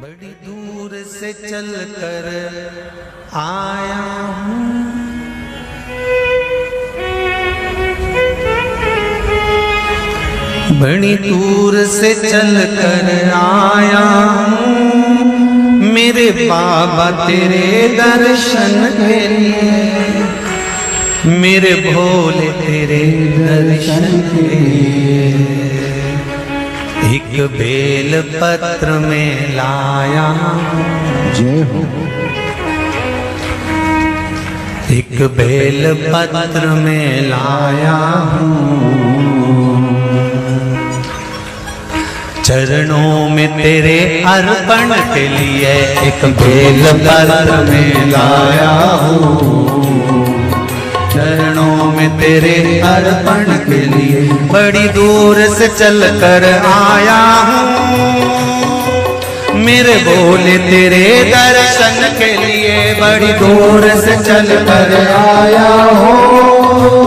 बड़ी दूर से चल कर आया हूँ, बड़ी दूर से चल कर आया हूँ, मेरे बाबा तेरे दर्शन के लिए, मेरे भोले तेरे दर्शन के लिए। एक बेल पत्र में लाया जय हो। एक बेल पत्र में लाया हूँ, चरणों में तेरे अर्पण के लिए एक बेल पत्र में लाया हूँ, चरणों में तेरे अर्पण के लिए। बड़ी दूर से चल कर आया हूँ, मेरे भोले तेरे दर्शन के लिए। बड़ी दूर से चल कर आया हूँ,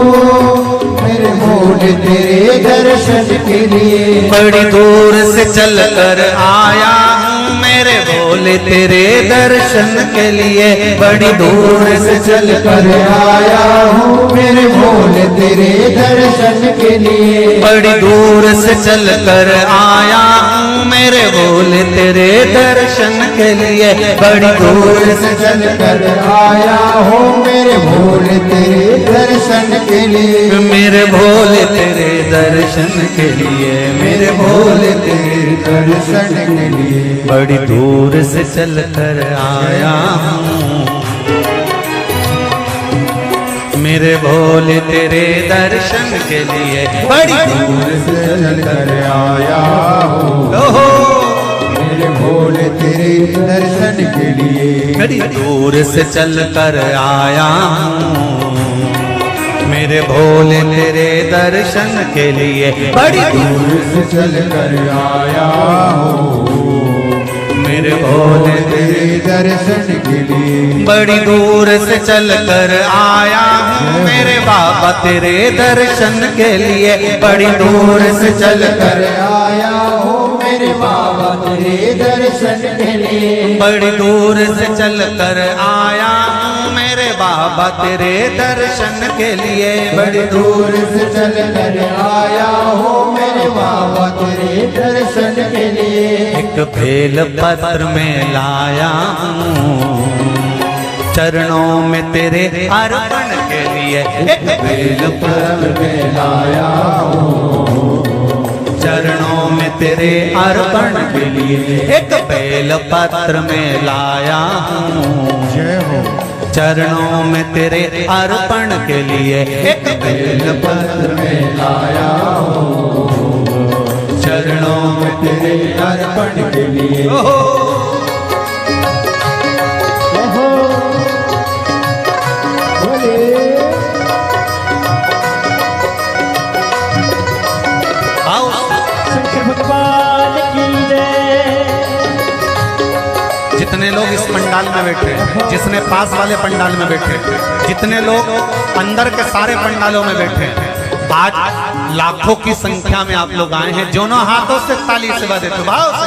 मेरे भोले तेरे दर्शन के लिए। बड़ी दूर से चल कर आया हूँ, मेरे भोले तेरे दर्शन के लिए। बड़ी दूर से चल कर आया हूँ, मेरे भोले तेरे दर्शन के लिए। बड़ी दूर से चल कर आया हूँ, मेरे भोले तेरे दर्शन के लिए। बड़ी दूर से चल कर आया हूँ, मेरे भोले तेरे दर्शन के लिए। मेरे भोले तेरे दर्शन के लिए, मेरे भोले तेरे दर्शन के लिए। बड़ी दूर से चल कर आया हूँ, मेरे भोले तेरे दर्शन के लिए। बड़ी दूर से चल कर आया हूँ, ओहो मेरे भोले तेरे दर्शन के लिए। बड़ी दूर से चल कर आया हूँ, मेरे भोले तेरे दर्शन के लिए। बड़ी दूर से चल कर आया हूँ, मेरे भोले तेरे दर्शन के लिए। बड़ी दूर से चल कर आया हूँ, मेरे बाबा तेरे दर्शन के लिए। बड़ी दूर से चल कर आया हूँ, मेरे बाबा तेरे दर्शन के लिए। बड़ी दूर से चल कर आया हूँ, मेरे बाबा तेरे दर्शन के लिए। बड़ी दूर से चल कर आया हूँ, मेरे बाबा तेरे दर्शन के लिए। एक बेल पत्र में लाया हूँ, चरणों में तेरे अर्पण के लिए। एक बेल पत्र में लाया हूँ, चरणों में तेरे अर्पण के लिए। एक बेल पत्र में लाया हूँ, जय हो। चरणों में तेरे अर्पण के लिए। एक बेल पत्र में लाया हूँ, चरणों में तेरे अर्पण के लिए। जितने लोग इस पंडाल में बैठे, जिसने पास वाले पंडाल में बैठे, जितने लोग अंदर के सारे पंडालों में बैठे, आज लाखों की संख्या में आप लोग आए हैं। दोनों हाथों से ताली से बजाते तो भाव से।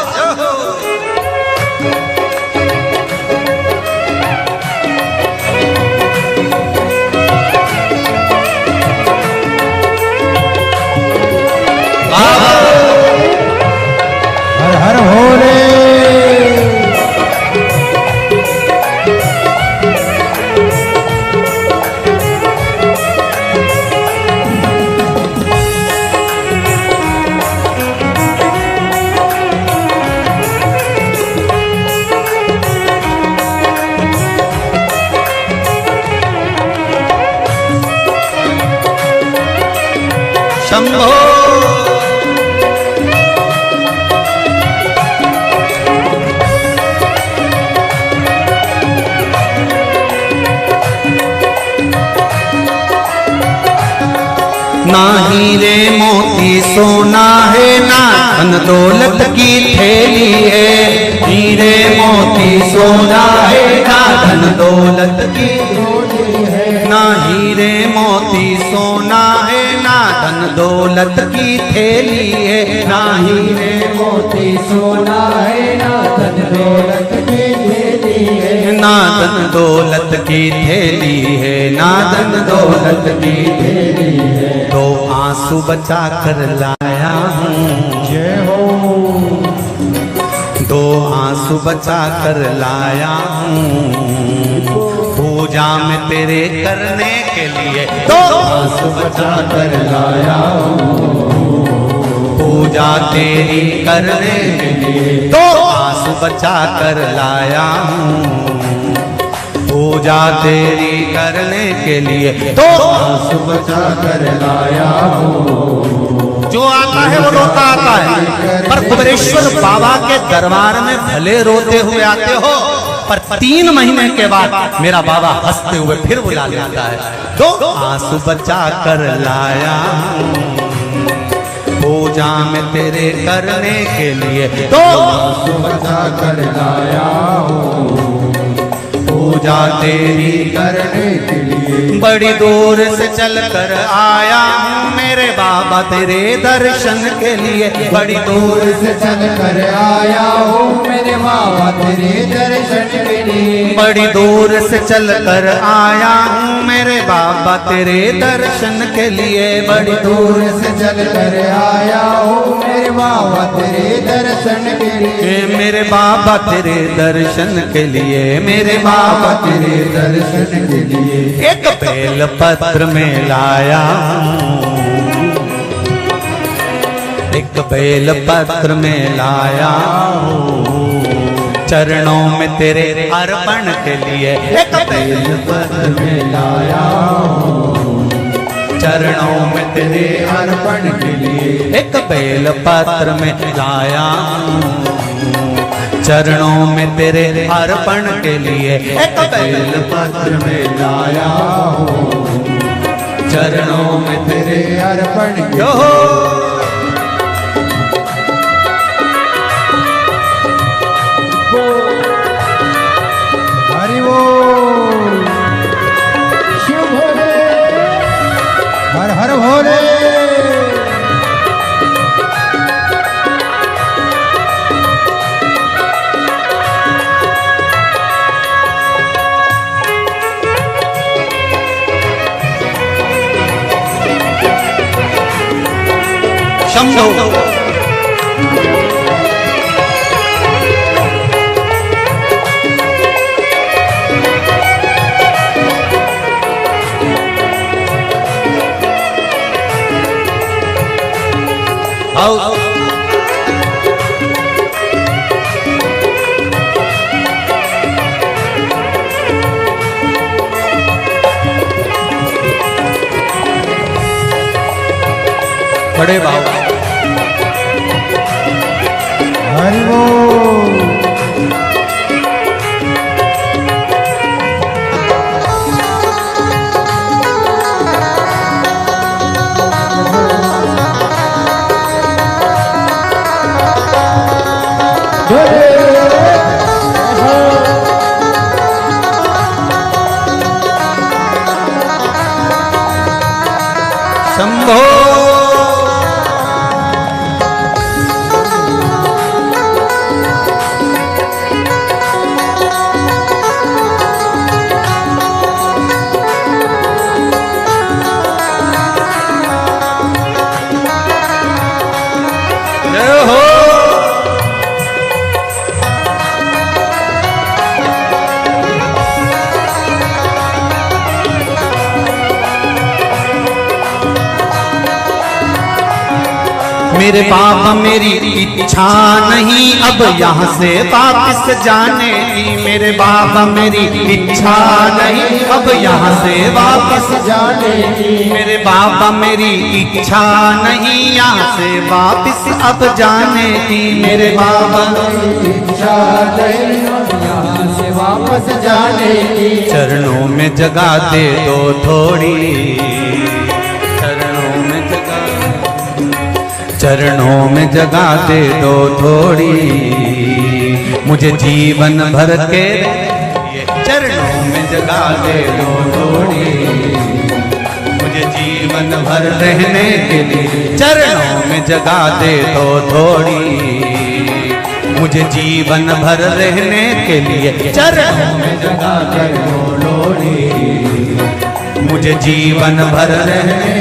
हर हर भोले। शंभो ना हीरे मोती सोना है, ना धन दौलत की थैली है। हीरे मोती सोना है, ना धन दौलत की थैली है। ना हीरे मोती सोना है, ना धन दौलत की थैली है। ना हीरे मोती सोना है, ना धन दौलत की थैली है, ना धन दौलत की थैली है, ना धन दौलत की थैली है। दो आंसू बचा कर लाया हूँ, जय हो। दो आंसू बचा कर लाया हूँ, पूजा में तेरे करने के लिए दो आंसू बचा कर लाया हूँ, पूजा तेरी करने के लिए दो आंसू बचा कर लाया हूँ, पूजा तेरी करने के लिए दो आंसू बचा कर लाया हूँ। जो आता है वो रोता आता है, पर कुबेरेश्वर बाबा के दरबार में भले रोते हुए आते हो, पर 3 महीने के बाद मेरा बाबा हंसते हुए फिर बुला लेता है। दो आंसू बचा कर लाया हूँ, पूजा में तेरे करने के लिए दो आंसू बचा कर लाया हूँ, पूजा तेरी करने के लिए। बड़ी दूर से चल कर आया हूँ मेरे बाबा तेरे दर्शन के लिए, बड़ी दूर से चल कर आया हूँ मेरे बाबा तेरे दर्शन के लिए। बड़ी दूर से चल कर आया हूँ मेरे बाबा तेरे दर्शन के लिए, बड़ी दूर से चल कर आया हूँ मेरे बाबा तेरे दर्शन के लिए। मेरे बाबा तेरे दर्शन के लिए, मेरे बाबा तेरे दर्शन के लिए। एक बेल पत्र में लाया हूँ, एक बेल पत्र में लाया हूँ, चरणों में तेरे अर्पण के लिए एक बेल पत्र में लाया हूँ, चरणों में तेरे अर्पण के लिए। एक बेल पत्र में लाया हूँ, चरणों में तेरे अर्पण के लिए एक बेल पत्र में लाया हूँ, चरणों में तेरे अर्पण के जो हरि वो शिव भोले, हर हर भोले। शंभो आओ बड़े बाबा हरि बोल। शंभो मेरे बाबा मेरी इच्छा नहीं अब यहाँ से वापस जाने की, मेरे बाबा मेरी इच्छा नहीं अब यहाँ से वापस जाने की, मेरे बाबा मेरी इच्छा नहीं यहाँ से वापस अब जाने की, मेरे बाबा इच्छा नहीं यहाँ से वापस जाने की। चरणों में जगह दे दो थोड़ी, चरणों में जगह, चरणों में जगह दे दो थोड़ी, मुझे जीवन भर के चरणों में जगह दे दो थोड़ी, मुझे जीवन भर रहने के लिए चरणों में जगह दे दो थोड़ी, मुझे जीवन भर रहने के लिए चरणों में जगा कर लोड़ी, मुझे जीवन भर रहने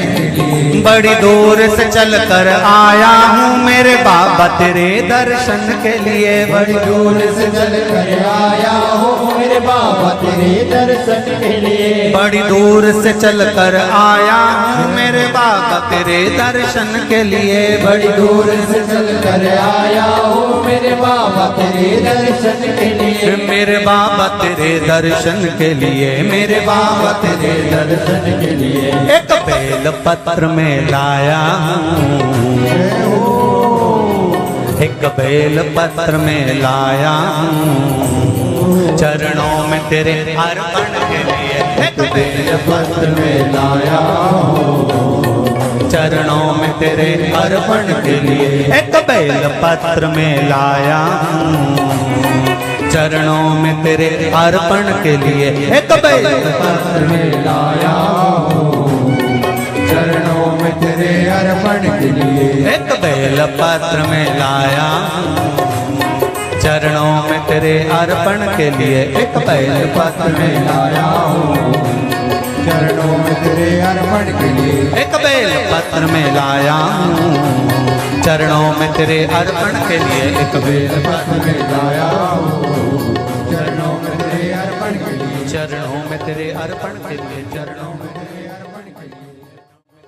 बड़ी दूर से चलकर आया हूँ मेरे बाबा तेरे दर्शन के लिए। बड़ी दूर से चल कर आया हूँ मेरे बाबा तेरे दर्शन के लिए। बड़ी दूर से चलकर आया हूँ मेरे बाबा तेरे दर्शन के लिए। बड़ी दूर से चल कर आया हूँ मेरे बाबा तेरे दर्शन के लिए। मेरे बाबा तेरे दर्शन के लिए, मेरे बाबा तेरे दर्शन के लिए। एक बेल पत्र में लाया हूँ, एक बेल पत्र में लाया हूँ चरणों में तेरे अर्पण के लिए। एक बेल पत्र में लाया हूँ चरणों में तेरे अर्पण के लिए। एक बेल पत्र में लाया हूँ चरणों में तेरे अर्पण के लिए। एक बेल पत्र में लाया हूँ चरणों में तेरे अर्पण के लिए। एक बेल पत्र में लाया चरणों में तेरे अर्पण के लिए। एक बेल पत्र में लाया हूँ चरणों में तेरे अर्पण के लिए। एक बेल पत्र में लाया हूँ चरणों में तेरे अर्पण के लिए। एक बेल पत्र में लाया हूँ चरणों में तेरे अर्पण के लिए। चरणों में तेरे अर्पण के लिए। चरणों में तेरे अर्पण के लिए।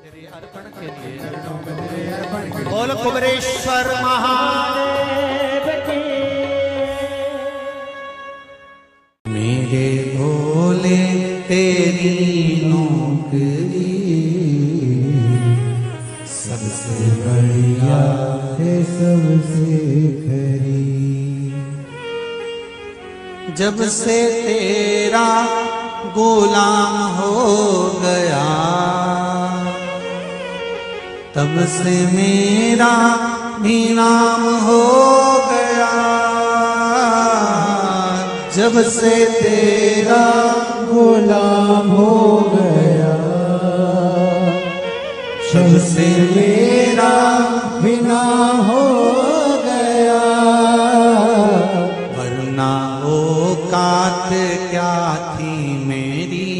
तेरे अर्पण के लिए। चरणों में तेरे अर्पण के लिए। बोल कुबरेश्वर महादेव की। मेरे भोले तेरी नौकरी सबसे बढ़िया है सबसे खरी। जब से तेरा गुलाम हो गया तब से मेरा भी नाम हो गया। जब से तेरा गुलाम हो गया जब से मेरा बिना हो गया। वरना औकात क्या थी मेरी,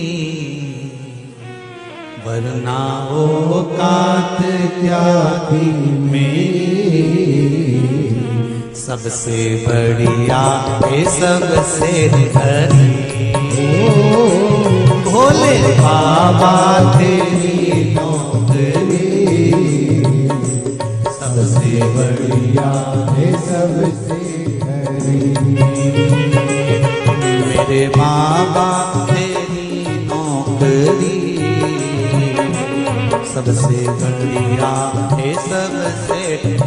वरना औकात क्या थी मेरी। सबसे बढ़िया है सबसे हरी। भोले बाबा तेरी नौकरी सबसे बढ़िया है सबसे खरी। मेरे बाबा तेरी नौकरी सबसे बढ़िया है सबसे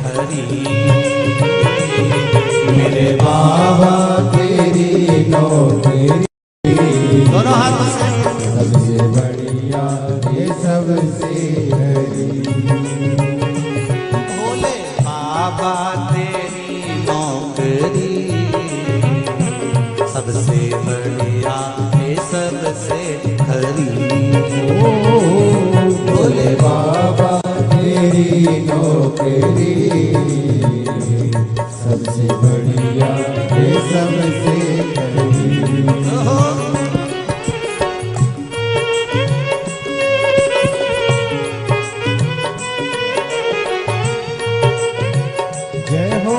हरी। मेरे बाबा तेरी नौकरी दोनों हाथों से सबसे बढ़िया ये सबसे हरी। भोले बाबा तेरी नौकरी सबसे बढ़िया है सबसे हरी। भोले बाबा तेरी नौकरी सबसे बढ़िया ये सबसे खरी। जय हो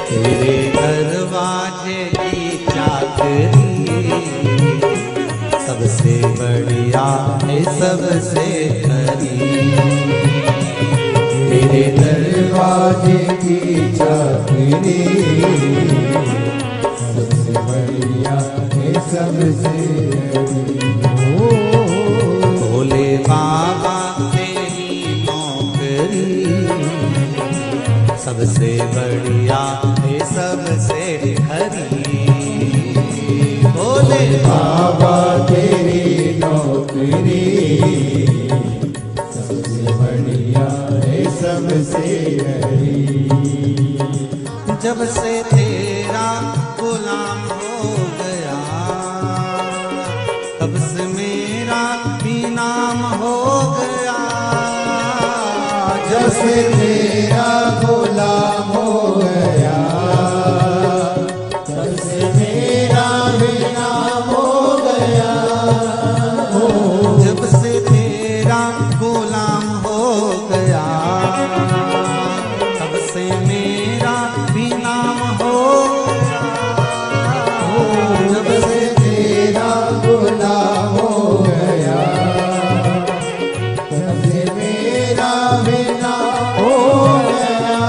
तेरे दरवाजे की चाकरी सबसे बढ़िया है सबसे खरी। तेरे दरवाजे की चाकरी सबसे बढ़िया है सबसे भोले बाबा तेरी नौकरी सबसे बढ़िया है सबसे खरी। भोले बाबा तेरी नौकरी सबसे बढ़िया है सबसे हरी। जब से तेरा गुलाम हो गया तब से मेरा भी नाम हो गया। जब से तेरा गुलाम हो गया तब से मेरा भी नाम हो गया। जब से तेरा गुलाम हो गया तब से मेरा भी नाम हो गया। जब से तेरा गुलाम हो गया तब से मेरा भी नाम हो गया।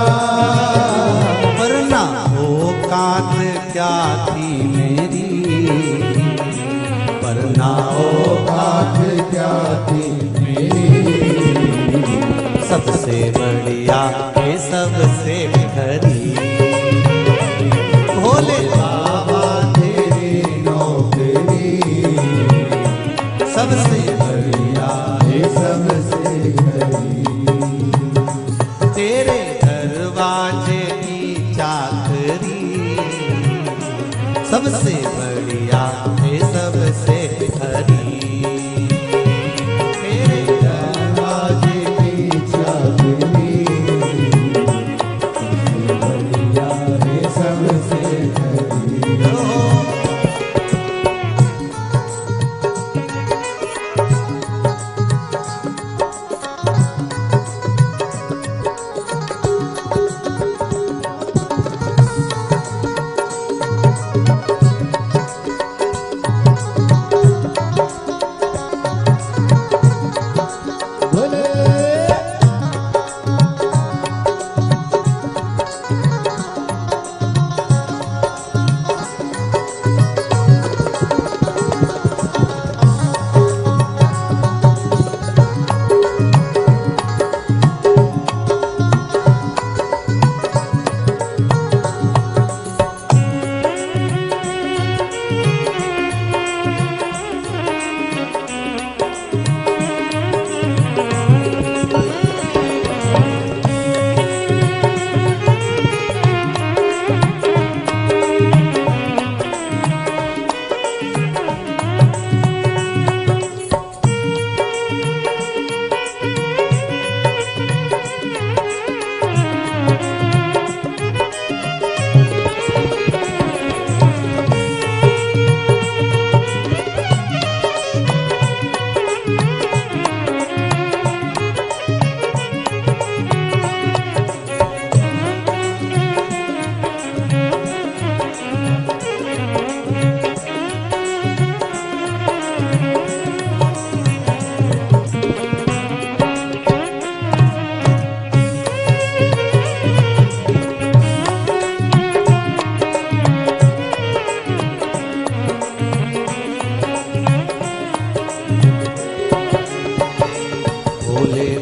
वरना औकात क्या थी मेरी, वरना औकात क्या थी मेरी, सबसे बढ़िया है सबसे खरी। भोले बाबा तेरी नौकरी सबसे बढ़िया है सबसे हरी। तेरे दरवाजे की चाकरी सबसे बढ़िया है सबसे खरी। तेरे दरवाजे की चाकरी सबसे बढ़िया है सबसे हरी।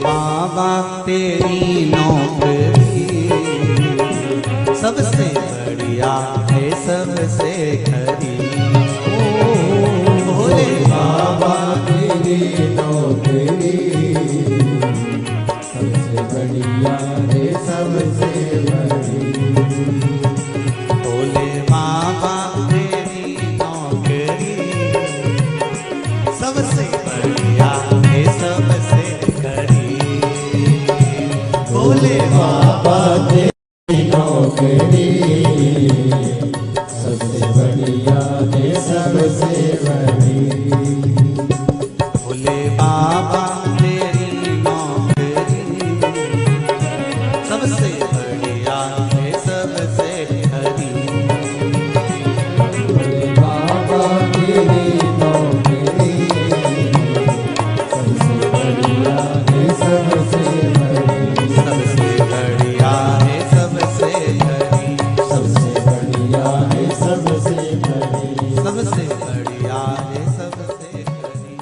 बाबा तेरी नौकरी सबसे बढ़िया है सबसे खरी। भोले बाबा बड़ी। भोले बाबा तेरी नौकरी सबसे बढ़िया है सबसे हरी। भोले बाबा तेरी नौकरी सबसे बढ़िया है सबसे बड़ी। सबसे बढ़िया है सबसे हरी। सबसे बढ़िया है सबसे बड़ी। सबसे बढ़िया है सबसे हरी।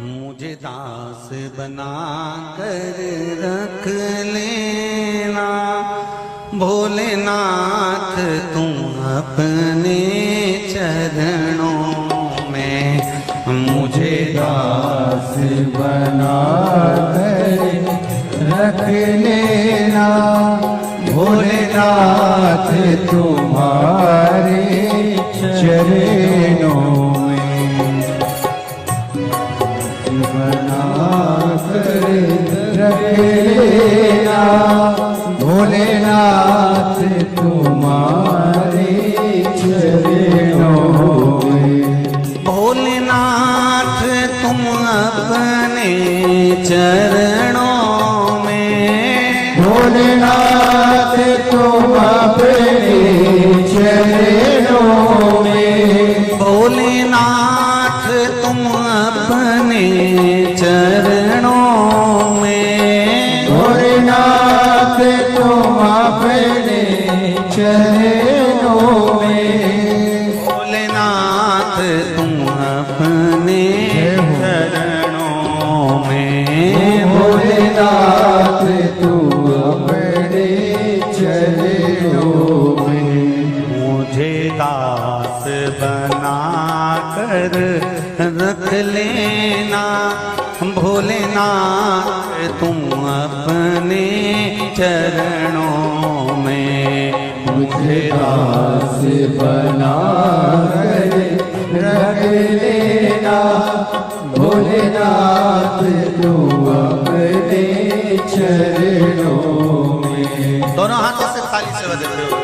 मुझे दास बना कर रख लेना भोलेनाथ तुम अपने चरणों में। मुझे दास बना कर रख लेना भोलेनाथ तुम्हारे चरणों में। बना कर रख लेना भोलेनाथ तुम्हारे चरणों में। भोलेनाथ तुम अपने चरणों में। भोलेनाथ तुम अपने चरणों में। भोलेनाथ तुम अपने चरणों में। भोलेनाथ तुम अपने चरणों में। भोलेनाथ तुम अपने चरणों में। भोलेनाथ तुम अपने चरणों में। मुझे दास बना कर रख लेना भोलेनाथ तुम अपने चरणों में। मुझे दास बना कर रख लेना भोलेनाथ तुम अपने चरणों में। दोनों हाथों से थाली से बजाते हुए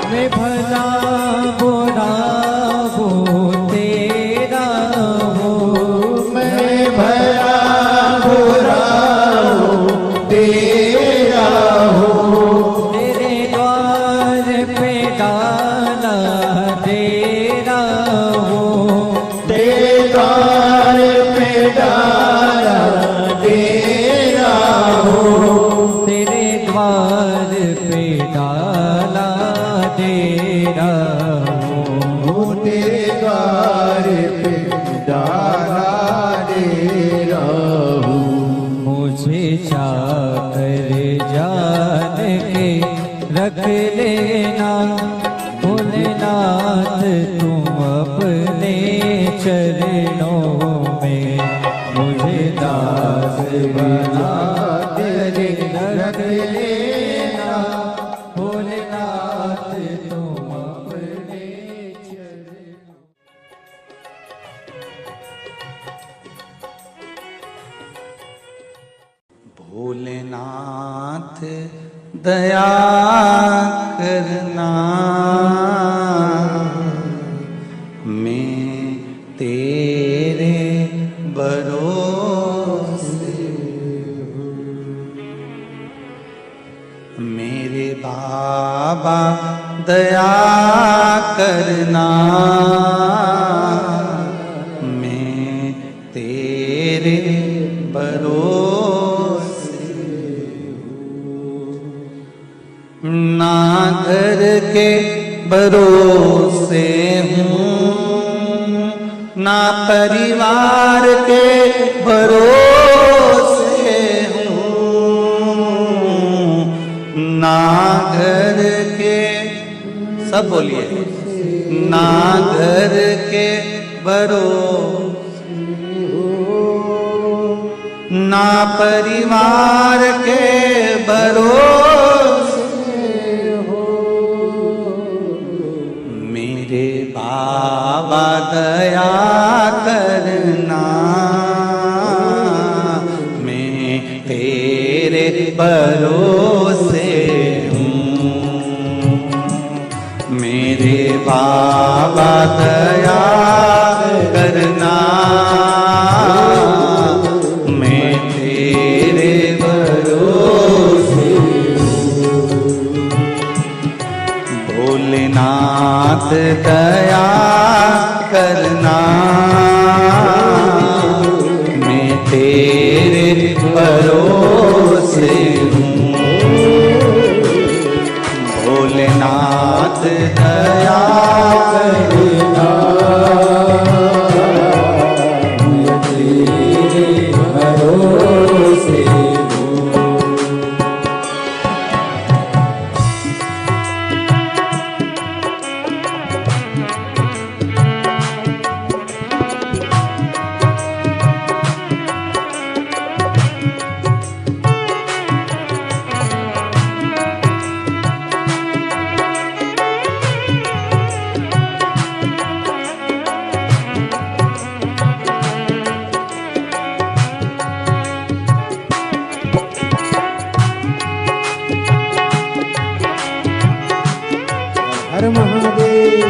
मैं भला बुरा हो तेरा हो। मैं भला बुरा हो तेरा हो। तेरे द्वार पे डाला तेरा हो। तेरे द्वार पे डाला तेरा हो। तेरे द्वार पे डाला तेरा हो। तेरे द्वार पे डाला तेरा हो। मुझे चाकर जान के रख लेना भोलेनाथ तुम अपने चरणों में। मुझे दास बना कर रख लेना भोलेनाथ तुम अपने चरणों। भोलेनाथ नाथ दया करना, मैं तेरे भरोसे हूँ। मेरे बाबा दया करना, मैं तेरे भरोसे हूँ। ना घर के भरोसे हूँ, ना परिवार के भरोसे हूँ, ना घर के, सब बोलिए, ना घर के भरोसे हूँ, ना परिवार के भरोसे हो। मेरे बाबा दया करना, मैं तेरे भरोसे हूँ। मेरे बाबा दया करना, मैं तेरे भरोसे हूँ। भोलेनाथ दया करना, मैं तेरे भरोसे हूँ। भोलेनाथ दया करना, मैं तेरे भरोसे हूँ। हर महादेव।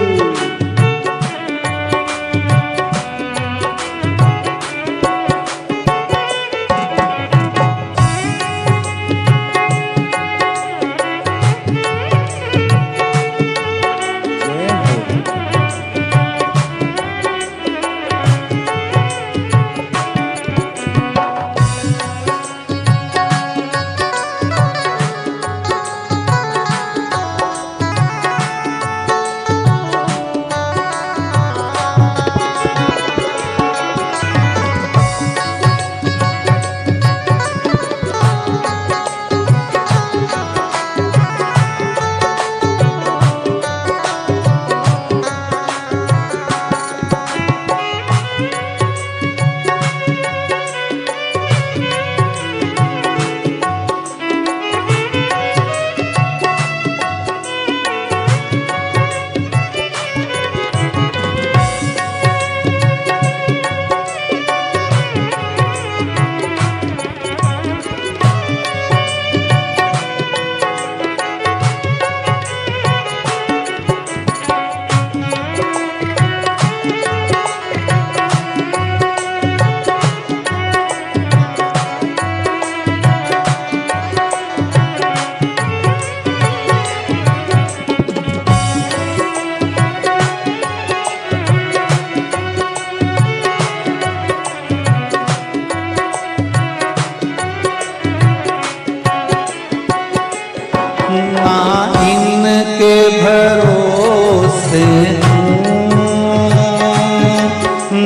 इनके भरोसे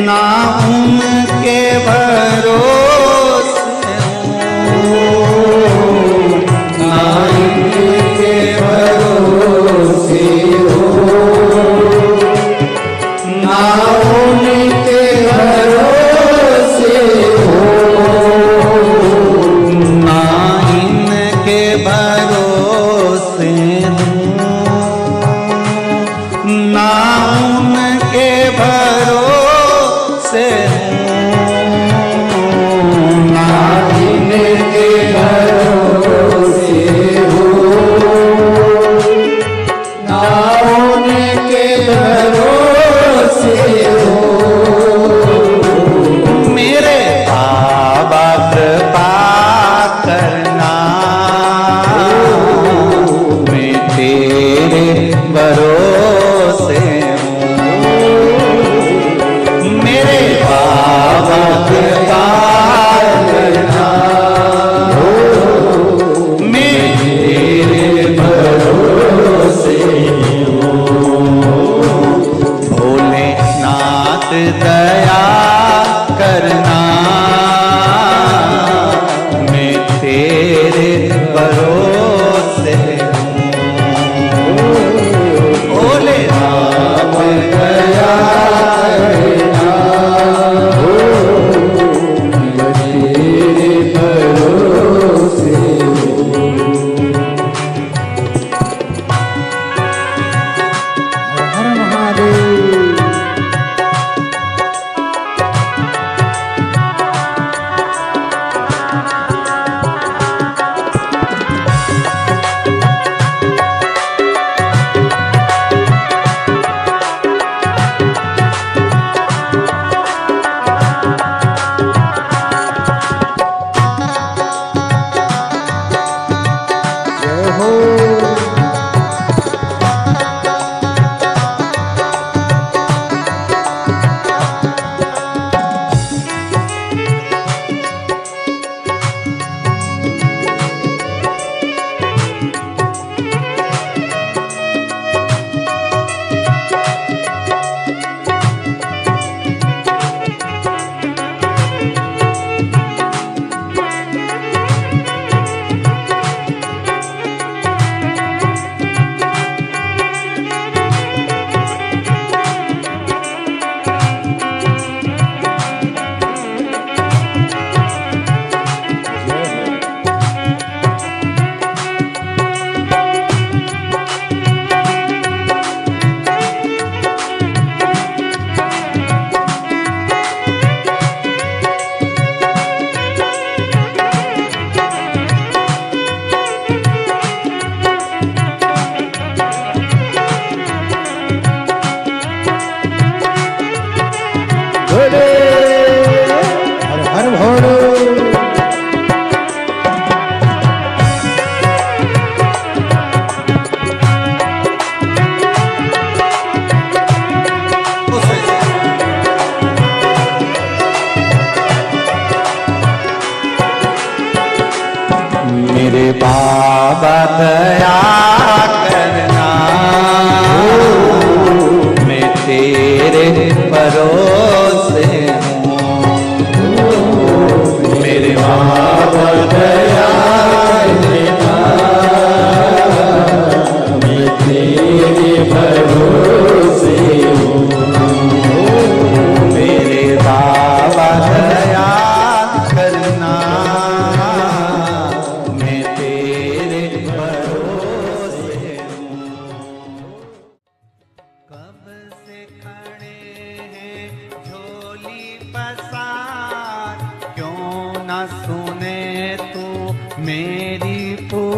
ना उनके भरोसे ना इनके भरोसे ना उनके भरोसे ना इनके भरोसे ना उनके भरोसे हूँ।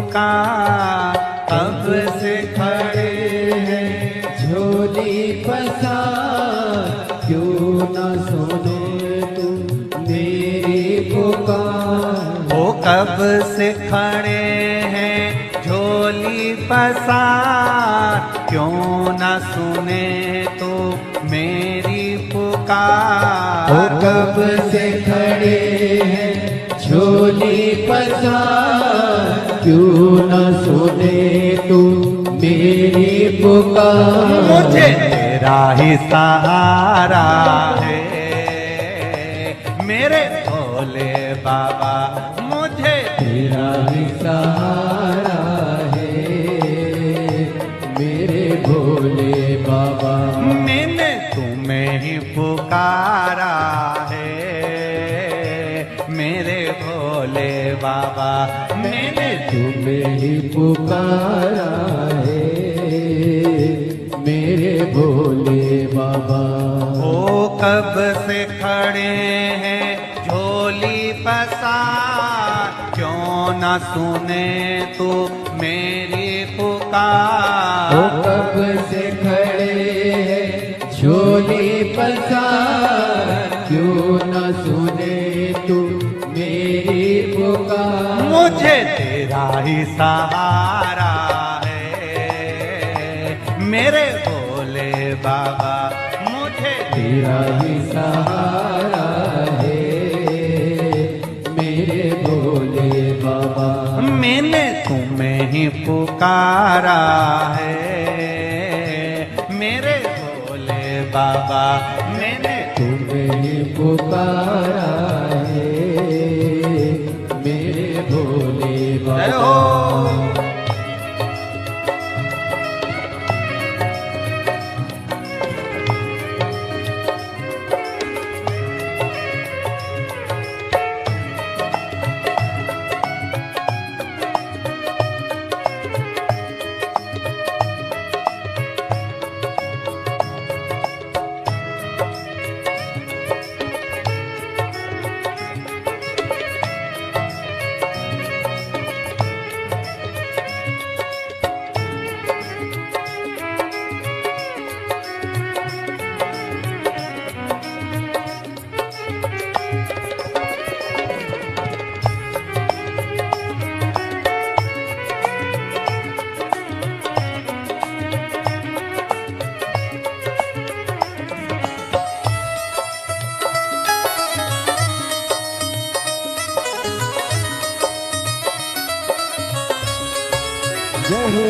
पुकार, कब से खड़े हैं झोली पसार, क्यों न सुने तुम मेरी पुकार। ओ कब से खड़े हैं झोली पसार, क्यों न सुने तो मेरी पुकार। ओ कब से खड़े हैं झोली पसार, क्यों न सुने तुम मेरी पुकार। मुझे तेरा ही सहारा है मेरे भोले बाबा, मुझे तेरा ही सहारा है मेरे भोले बाबा। मैंने तुम्हें ही पुकारा है मेरे भोले बाबा, मैंने तुम्हें ही पुकारा है मेरे भोले बाबा। ओ कब से खड़े हैं झोली पसार, क्यों न सुने तू मेरी पुकार। ओ कब से खड़े हैं झोली पसार, क्यों न सुने तू मेरी पुकार। मुझे तेरा ही सहारा है मेरे भोले बाबा, मुझे तेरा ही सहारा है मेरे भोले बाबा। मैंने तुम्हें ही पुकारा है मेरे भोले बाबा, मैंने तुम्हें ही पुकारा है मेरे भोले जय बाबा। हो। जय हो।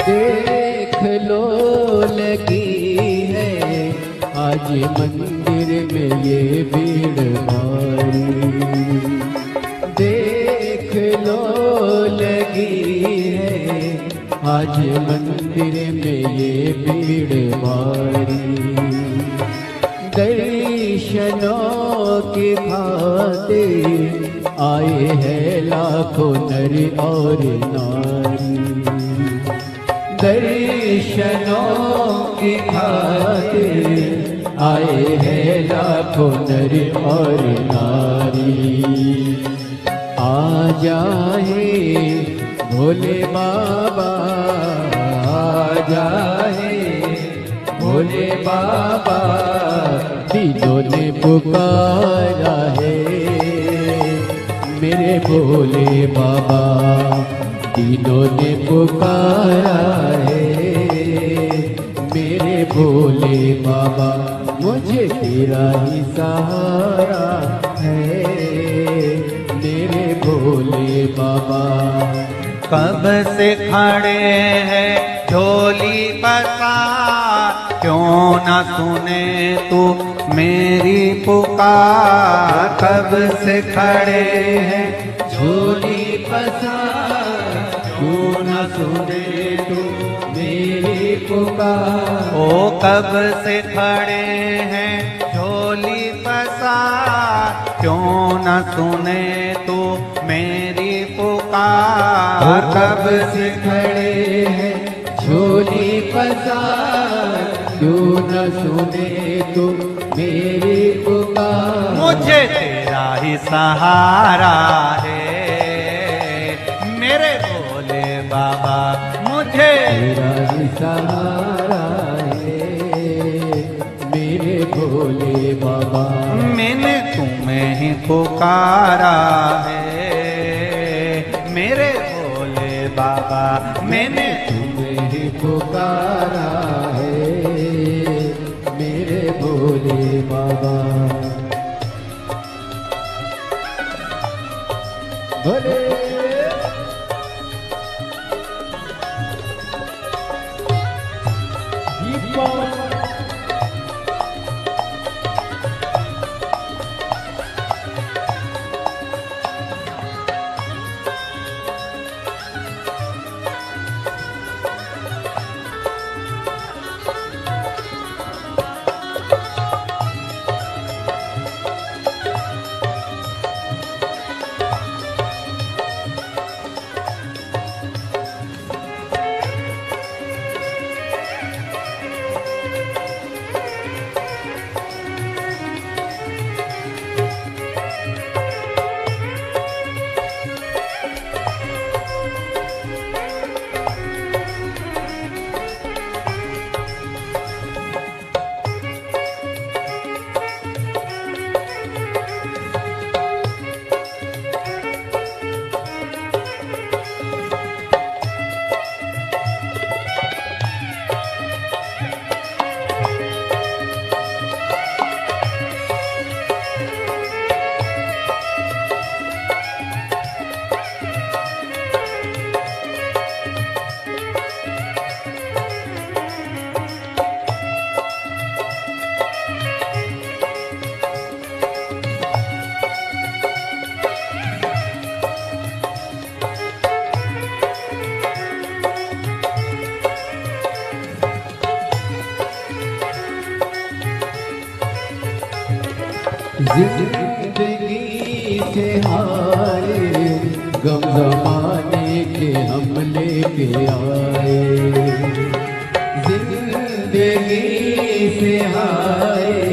देख लो लगी है आज मंदिर में ये भीड़ भारी। देख लो लगी है आज मंदिर में ये भीड़ भारी। दर्शनों की खातिर आए हैं लाखों नर और नारी। दर्शनों की खातिर आए हैं लाखों नर और नारी। आ जाए भोले बाबा, आ जाए भोले बाबा, तीनों ने पुकारा है मेरे भोले बाबा। तीनों ने पुकारा है मेरे भोले बाबा। मुझे तेरा ही सहारा है मेरे भोले बाबा। कब से खड़े हैं झोली पसार, क्यों न सुने तू मेरी पुकार। कब से खड़े हैं झोली पसार, क्यों न सुने तू मेरी पुकार। ओ कब से खड़े हैं झोली पसार, क्यों न सुने तू मेरी पुकार। कब से खड़े हैं झोली पसार, क्यों न सुने तू मेरी पुकार। मुझे तेरा ही सहारा है मेरे भोले बाबा, मुझे तेरा ही सहारा है मेरे भोले बाबा। मैंने तुम्हें ही पुकारा है मेरे भोले बाबा, मैंने तुम्हें ही पुकारा है मेरे भोले बाबा। भोले जिंदगी से हारे गम जमाने के हम लेके आए। जिंदगी से हारे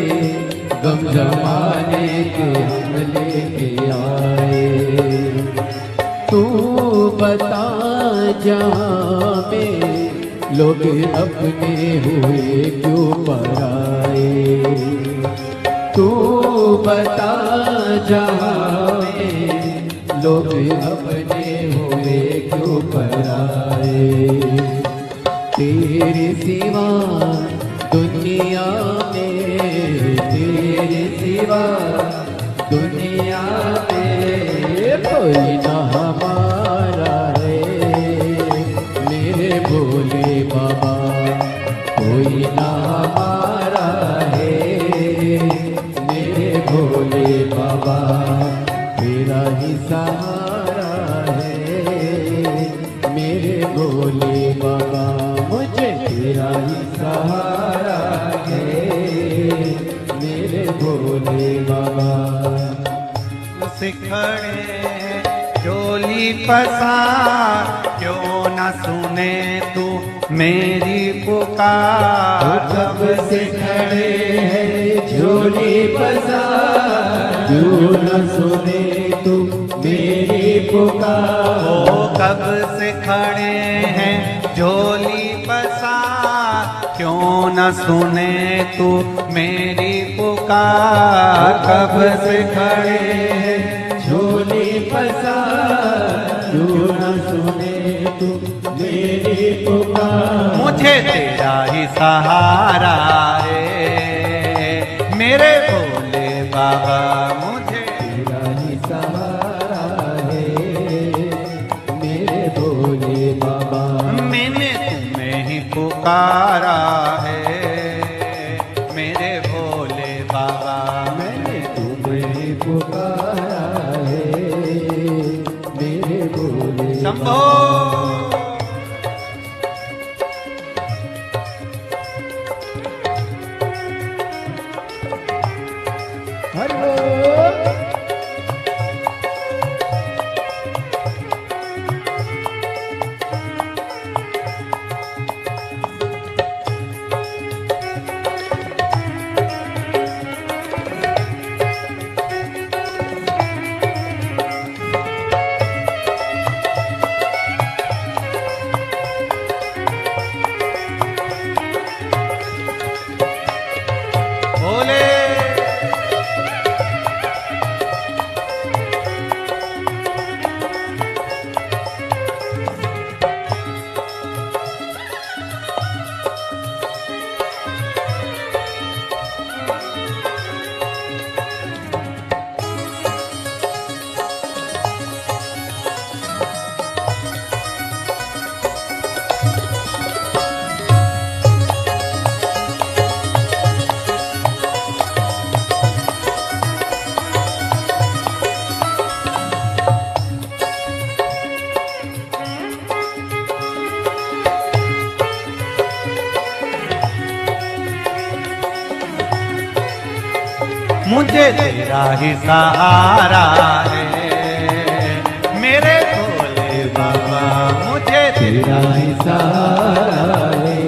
गम जमाने के हम लेके आए। तू बता जहाँ में लोग अपने हुए क्यों पराए। तू बता जहाँ में लोग अपने हुए क्यों पराए। तेरे सिवा दुनिया में, तेरे सिवा दुनिया में कोई ना हमारा है मेरे भोले बाबा। कोई ना हमारा है भोले बाबा। तेरा ही सहारा है मेरे भोले बाबा। मुझे तेरा ही सहारा है मेरे भोले बाबा। सिखड़े झोली पसार, क्यों न सुने तू मेरी पुकार। कब से खड़े हैं झोली पसार, क्यों न सुने तू मेरी पुकार। ओ कब से खड़े हैं झोली पसार, क्यों न सुने तू मेरी पुकार। कब से खड़े हैं झोली पसार, क्यों न सुने तू मेरी पुकार। मुझे तेरा ही सहारा है मेरे भोले बाबा। मुझे तेरा ही सहारा है मेरे भोले बाबा। मैंने तुम्हें ही पुकारा है मुझे तेरा ही सहारा है मेरे भोले बाबा, मुझे तेरा ही सहारा है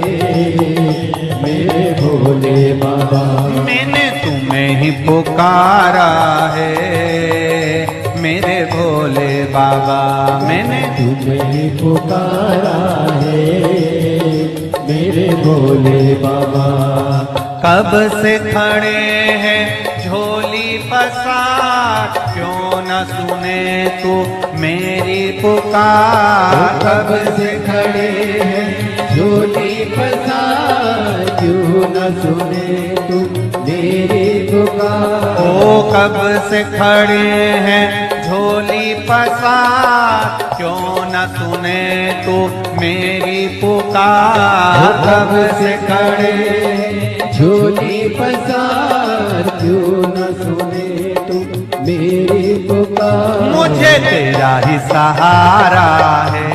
मेरे भोले बाबा। मैंने तुम्हें ही पुकारा है मेरे भोले बाबा, मैंने तुम्हें ही पुकारा है मेरे भोले बाबा। कब से खड़े हैं झोली पसार, क्यों न सुने तू मेरी पुकार। कब से खड़े हैं झोली पसार, क्यों न सुने तू मेरी पुकार। ओ कब से खड़े हैं झोली पसार, क्यों न सुने तू मेरी पुकार। कब से खड़े हैं झोली पसार, क्यों न सुने तू मेरी पुकार। मुझे तेरा ही सहारा है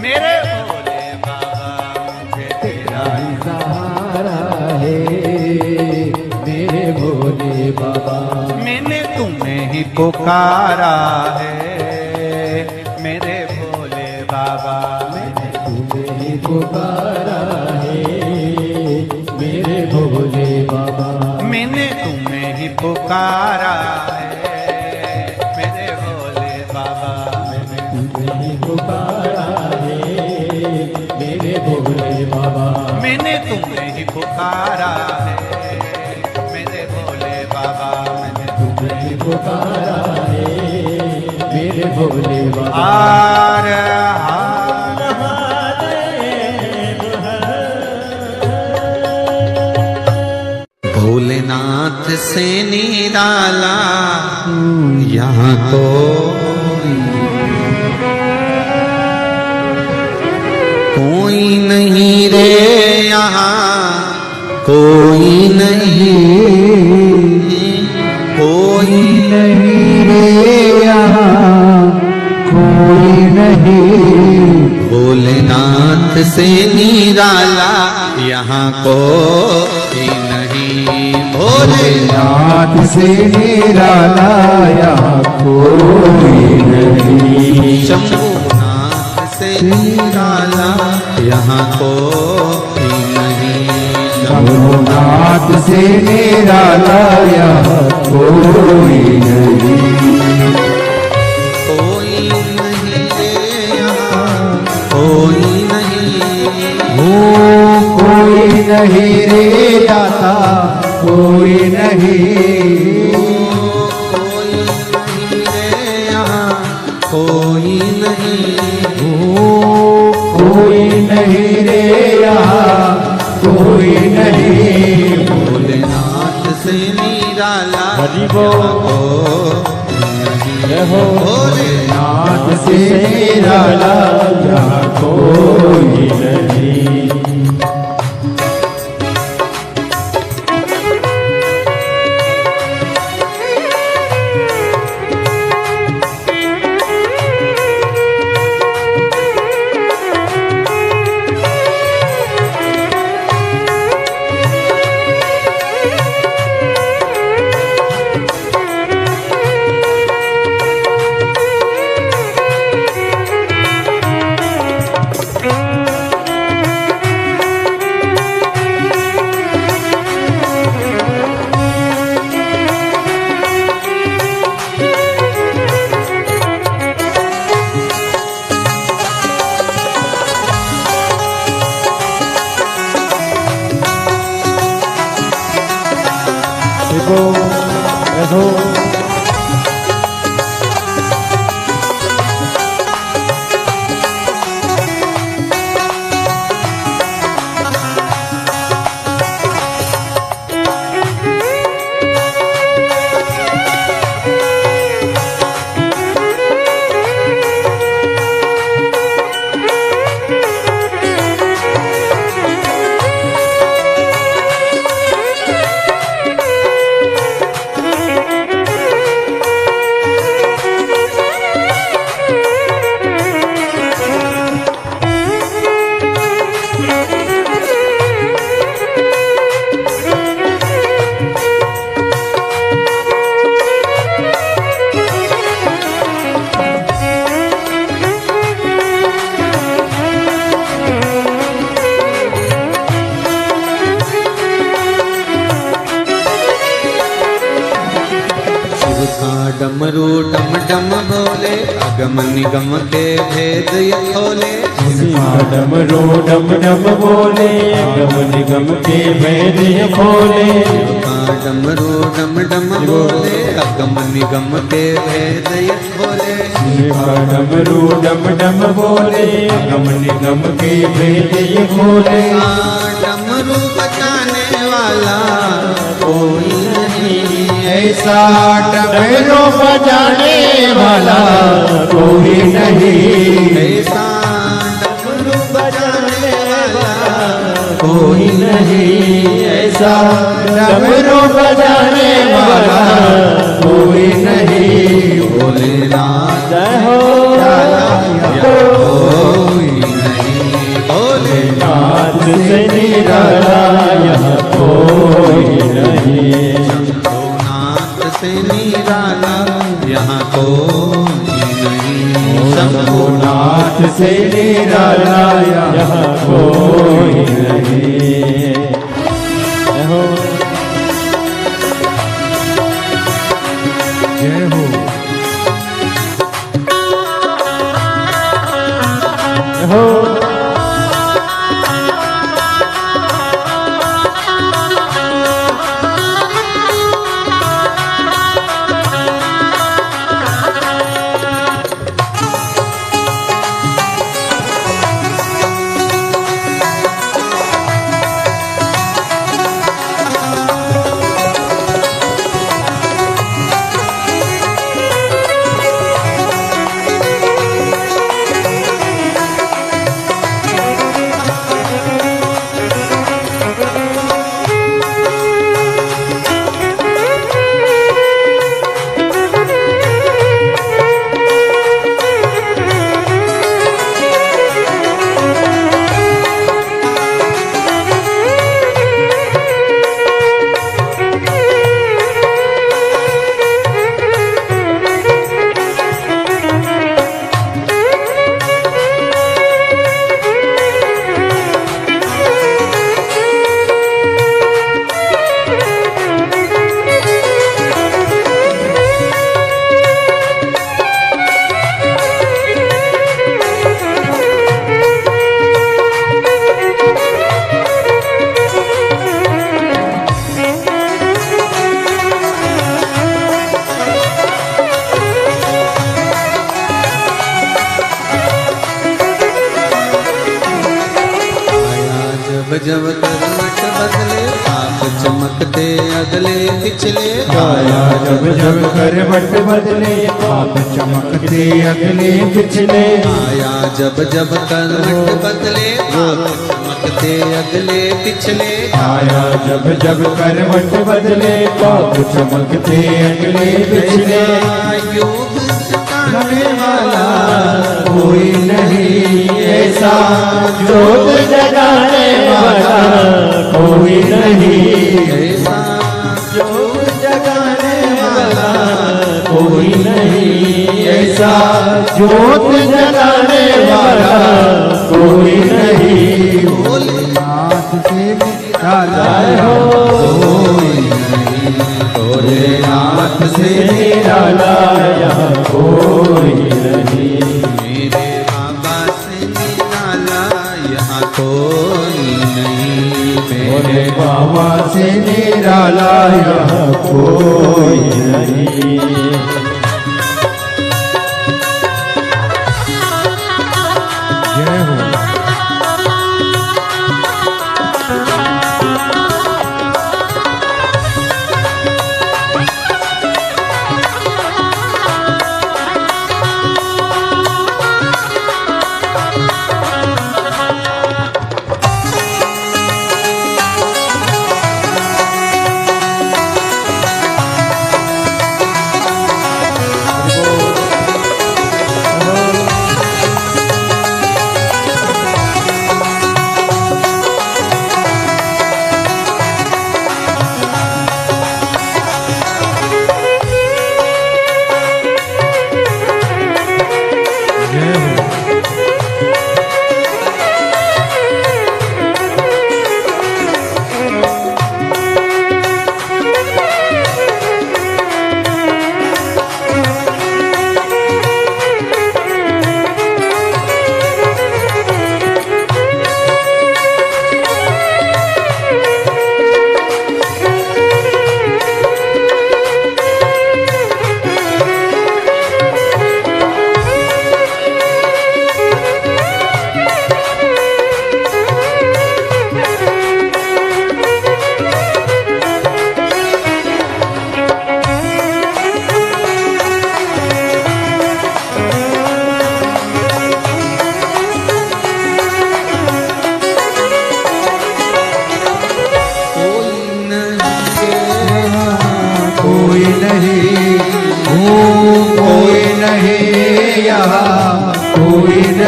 मेरे भोले बाबा, मुझे तेरा ही सहारा है मेरे भोले बाबा। मैंने तुम्हें ही पुकारा है मेरे भोले बाबा, मैंने तुम्हें ही पुकारा है मेरे भोले बाबा। मैंने तुम्हें ही पुकारा है मेरे भोले बाबा, मैंने तुम्हें ही पुकारा है मेरे भोले बाबा। मैंने तुम्हें ही पुकारा है मेरे भोले बाबा, मैंने तुम्हें ही पुकारा है मेरे भोले बाबा। हार हार भोलेनाथ से निराला यहाँ तो कोई नहीं रे, यहाँ कोई नहीं, कोई नहीं रे यहाँ कोई नहीं। भोलेनाथ से निराला यहाँ कोई नहीं। भोलेनाथ नाथ से निराला यहाँ कोई नहीं। शंभुनाथ से निराला यहाँ कोई नहीं। शंभुनाथ से निराला यहाँ कोई नहीं। कोई नहीं रे यहाँ कोई नहीं। कोई नहीं रे दाता कोई नहीं। कोई नहीं रे यहाँ कोई नहीं। कोई नहीं रे यहाँ कोई नहीं। भोलेनाथ से निराला हरि बोल। जय हो भोलेनाथ से निराला यहाँ कोई नहीं। डमरू डम डम बोले अगम निगम के भेद ये खोले डमरू डम डम बोले अगम निगम के भेद ये खोले डमरू डम डम बोले अगम निगम के भेद ये खोले डमरू डम डम बोले अगम निगम के भेद ये खोले डमरू बजाने वाला कोई नहीं ऐसा डमरू बजाने वाला कोई नहीं ऐसा डमरू बजाने वाला कोई नहीं ऐसा डमरू बजाने वाला कोई नहीं भोलेनाथ जय हो कोई नहीं भोलेनाथ से निराला यहाँ कोई नहीं शंभुनाथ से निराला यहाँ कोई नहीं शंभुनाथ से निराला यहाँ कोई नहीं जय हो जय हो जय हो जब करवट बदले आप चमकते अगले पिछले आया जब जब करवट बदले आप चमकते अगले पिछले आया जब जब करवट बदले आप चमकते अगले पिछले आया जब जब करवट बदले आप चमकते अगले पिछले योग जगाने वाला कोई नहीं ऐसा जोत जगाने वाला कोई नहीं ऐसा जोत जगाने वाला कोई नहीं ऐसा जोत जगाने वाला कोई नहीं भोलेनाथ से निराला कोई नहीं भोलेनाथ से निराला यहाँ कोई नहीं मेरे बाबा से निराला यहाँ कोई नहीं मेरे बाबा से निराला यहाँ कोई नहीं जय हो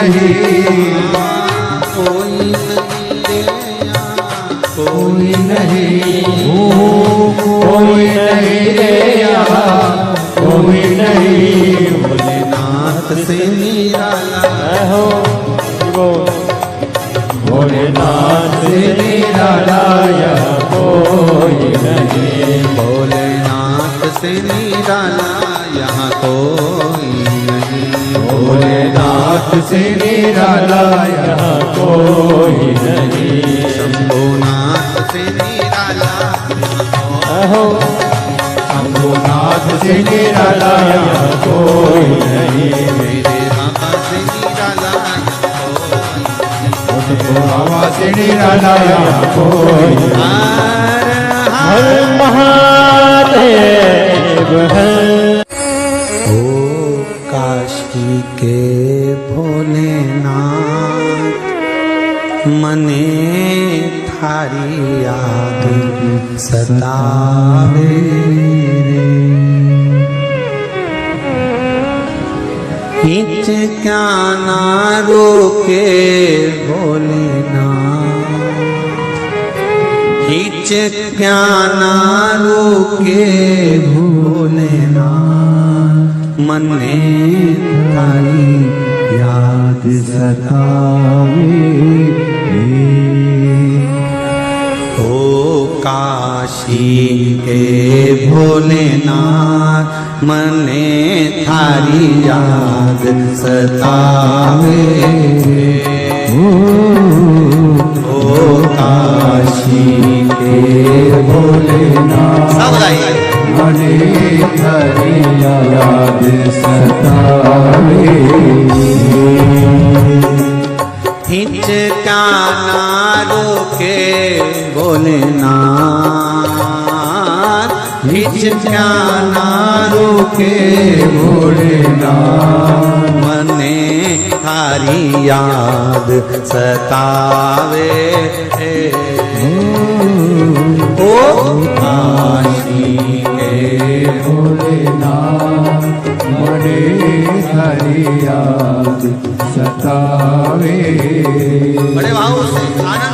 नहीं, कोई नहीं रे यहाँ, कोई नहीं, कोई नहीं रे यहाँ, कोई नहीं, भोलेनाथ से निराला हो भोलेनाथ से निराला यहाँ कोई नहीं, भोलेनाथ से निराला यहाँ कोई नहीं, भोलेनाथ से निराला यहाँ कोई नहीं, शंभुनाथ से निराला हो शंभुनाथ से निराला यहाँ कोई नहीं, मेरे बाबा से निराला बाबा से निराला यहाँ कोई हर हर महादेव है। ओ काशी के भोलेनाथ मने थारी याद सतावे रे, हिच क्या ना रोके भोलेनाथ, हिच क्या ना रोके भोलेनाथ, मने थारी याद सतावे रे। ओ काशी के भोलेनाथ मने थारी याद सतावे रे। ओ काशी के भोलेनाथ मने थारी याद सतावे, हिचका ना रोके भोलेनाथ, हिचका ना रोके भोलेनाथ मने थारी याद सतावे ओ काशी के भोलेनाथ मने थारी याद सतावे। बड़े भाव से आनंद